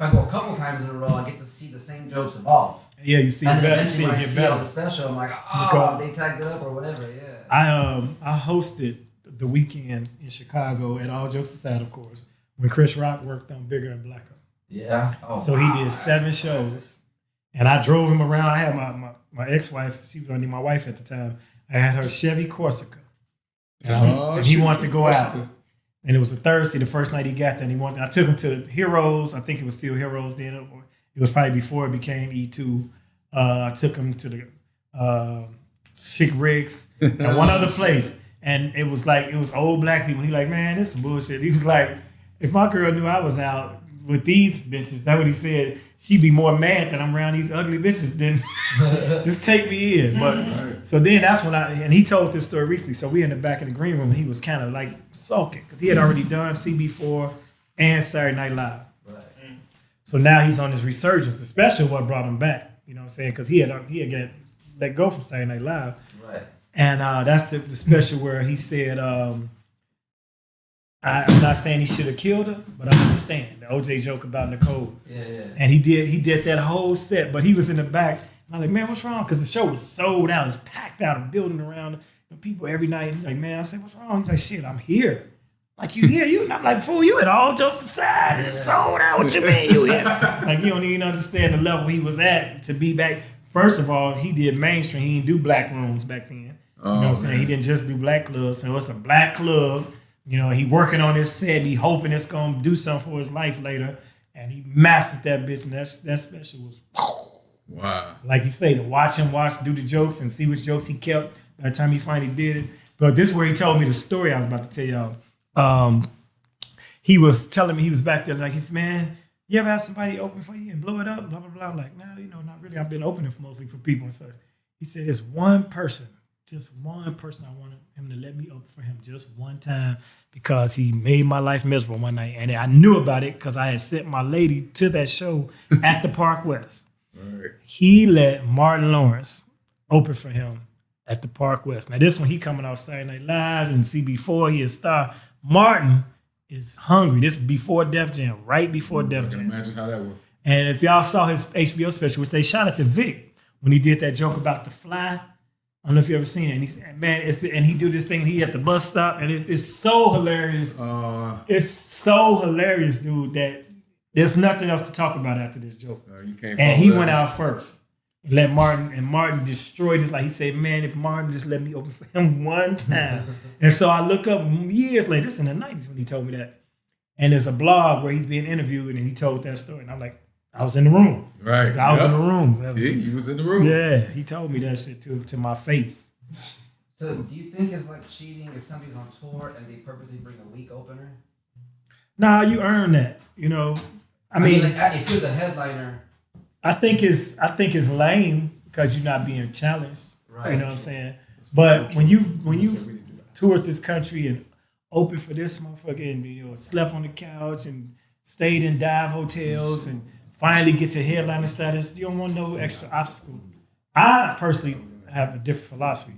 I go a couple times in a row, I get to see the same jokes evolve. Yeah, you see and it then better. You see eventually it when I get see it on better. the special, I'm like, oh, they tagged it up or whatever. Yeah. I hosted the weekend in Chicago, and all jokes aside, of course, when Chris Rock worked on Bigger and Blacker. Yeah. Oh, so he did 7 shows, and I drove him around. I had my ex-wife, she was only my wife at the time. I had her Chevy Corsica, and he wanted to go out. And it was a Thursday, the first night he got there, and I took him to Heroes. I think it was still Heroes then. It was probably before it became E2. I took him to the Chick Rigs and one other place. And it was old black people. He like, man, this is some bullshit. He was like, if my girl knew I was out with these bitches, that's what he said, she'd be more mad that I'm around these ugly bitches than just take me in. But so then that's when and he told this story recently. So we in the back of the green room, and he was kind of like sulking because he had already done CB4 and Saturday Night Live. Right. So now he's on his resurgence. The special what brought him back. You know what I'm saying? Because he had got let go from Saturday Night Live. Right. And that's the special where he said, I'm not saying he should have killed her, but I understand the OJ joke about Nicole. Yeah. And he did that whole set, but he was in the back. And I'm like, man, what's wrong? Because the show was sold out. It was packed out, a building around people every night. He's like, man, I said, what's wrong? He's like, shit, I'm here. Like, you here? You? And I'm like, fool, you at all jokes aside. It's sold out. What you mean you here? Like, you don't even understand the level he was at to be back. First of all, he did mainstream. He didn't do black rooms back then. You know what I'm saying? He didn't just do black clubs. So it's a black club. You know, he working on his set. He hoping it's going to do something for his life later. And he mastered that bitch. And that special was, wow. Like you say, to watch him do the jokes and see which jokes he kept by the time he finally did it. But this is where he told me the story I was about to tell y'all. He was telling me, he was back there like, he said, man, you ever have somebody open for you and blow it up? Blah, blah, blah. I'm like, no, not really. I've been opening mostly for people. And so he said, there's one person. Just one person I wanted him to let me open for him just one time because he made my life miserable one night. And I knew about it because I had sent my lady to that show at the Park West. Right. He let Martin Lawrence open for him at the Park West. Now this one, he coming off Saturday Night Live and CB4, he a star. Martin is hungry. This is before Def Jam, right before Def Jam. Imagine how that was. And if y'all saw his HBO special, which they shot at the Vic, when he did that joke about the fly, I don't know if you ever seen it. And he said, man, and he do this thing. He at the bus stop, and it's so hilarious. It's so hilarious, dude, that there's nothing else to talk about after this joke. You can't. And he went out first and let Martin, and Martin destroyed it. Like he said, man, if Martin just let me open for him one time. And so I look up years later. This in the 90s when he told me that. And there's a blog where he's being interviewed, and he told that story. And I'm like, I was in the room. Right. I was in the room. He was in the room. Yeah, he told me that shit to my face. So do you think it's like cheating if somebody's on tour and they purposely bring a weak opener? Nah, you earn that. You know, I mean, like if you're the headliner, I think it's lame because you're not being challenged. Right. You know what I'm saying? But when you toured this country and opened for this motherfucker and slept on the couch and stayed in dive hotels and finally get to headliner status, you don't want no extra obstacle. I personally have a different philosophy.